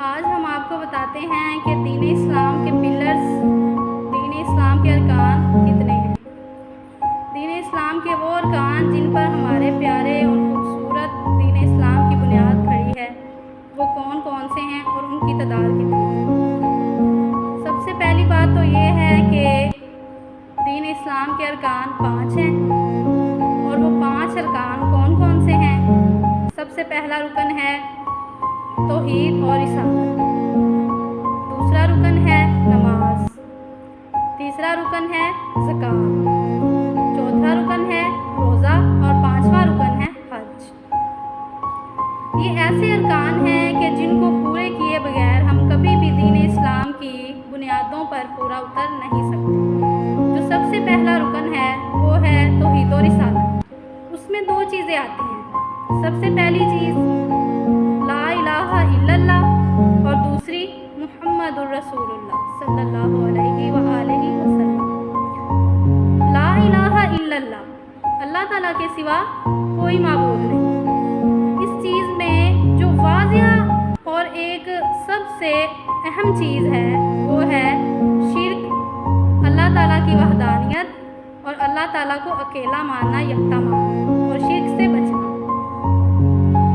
آج ہم آپ کو بتاتے ہیں کہ دین اسلام کے پلرز، دین اسلام کے ارکان کتنے ہیں۔ دین اسلام کے وہ ارکان جن پر ہمارے پیارے اور خوبصورت دین اسلام کی بنیاد کھڑی ہے، وہ کون کون سے ہیں اور ان کی تعداد کتنی ہے۔ سب سے پہلی بات تو یہ ہے کہ دین اسلام کے ارکان 5 ہیں، اور وہ 5 ارکان کون کون سے ہیں۔ سب سے پہلا رکن ہے توحید اور رسالت، دوسرا رکن ہے نماز، تیسرا رکن ہے زکوٰۃ، چوتھا رکن ہے روزہ اور 5واں رکن ہے حج۔ یہ ایسے ارکان ہیں کہ جن کو پورے کیے بغیر ہم کبھی بھی دین اسلام کی بنیادوں پر پورا اتر نہیں سکتے۔ جو سب سے پہلا رکن ہے وہ ہے توحید و رسالت۔ اس میں 2 چیزیں آتی ہیں۔ سب سے پہلی چیز لا الہ الا اللہ اور دوسری محمد الرسول اللہ صلی اللہ علیہ وآلہ وسلم۔ لا الہ الا اللہ، اللہ تعالیٰ کے سوا کوئی معبود نہیں۔ اس چیز میں جو واضح اور ایک سب سے اہم چیز ہے وہ ہے شرک، اللہ تعالیٰ کی وحدانیت اور اللہ تعالیٰ کو اکیلا ماننا، یکتا ماننا اور شرک سے بچنا۔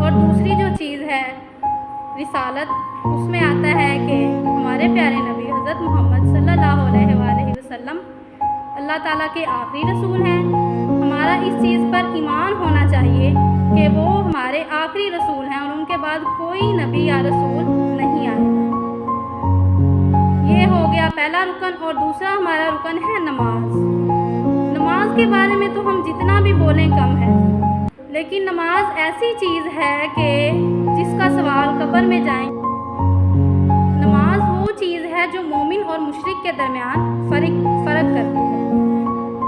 اور دوسری جو چیز ہے رسالت، اس میں آتا ہے کہ ہمارے پیارے نبی حضرت محمد صلی اللہ علیہ وآلہ وسلم اللہ تعالیٰ کے آخری رسول ہیں۔ ہمارا اس چیز پر ایمان ہونا چاہیے کہ وہ ہمارے آخری رسول ہیں اور ان کے بعد کوئی نبی یا رسول نہیں آئے گا۔ یہ ہو گیا پہلا رکن۔ اور دوسرا ہمارا رکن ہے نماز۔ نماز کے بارے میں تو ہم جتنا بھی بولیں کم ہے، لیکن نماز ایسی چیز ہے کہ جس کا سوال قبر میں جائیں۔ نماز وہ چیز ہے جو مومن اور مشرک کے درمیان فرق کرتی ہے۔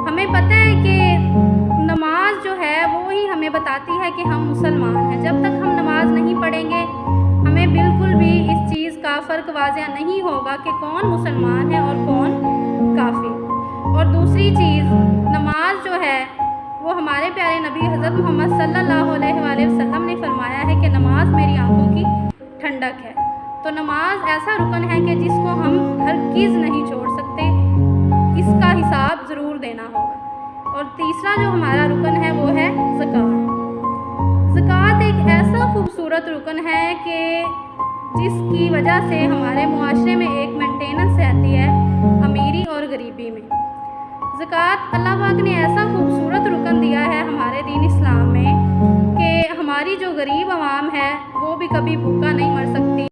ہمیں پتہ ہے کہ نماز جو ہے وہی ہمیں بتاتی ہے کہ ہم مسلمان ہیں۔ جب تک ہم نماز نہیں پڑھیں گے ہمیں بالکل بھی اس چیز کا فرق واضح نہیں ہوگا کہ کون مسلمان ہے اور کون کافر۔ اور دوسری چیز نماز جو ہے وہ ہمارے پیارے نبی حضرت محمد صلی اللہ علیہ وآلہ وسلم نے فرمایا ہے کہ نماز میری آنکھوں کی ٹھنڈک ہے۔ تو نماز ایسا رکن ہے کہ جس کو ہم ہرگز نہیں چھوڑ سکتے، اس کا حساب ضرور دینا ہوگا۔ اور تیسرا جو ہمارا رکن ہے وہ ہے زکوٰۃ۔ زکوٰۃ ایک ایسا خوبصورت رکن ہے کہ جس کی وجہ سے ہمارے معاشرے میں ایک مینٹیننس رہتی ہے امیری اور غریبی میں۔ زکوٰۃ اللہ پاک نے ایسا خوبصورت رکن دیا ہے ہمارے دین اسلام میں کہ ہماری جو غریب عوام ہے وہ بھی کبھی بھوکا نہیں مر سکتی۔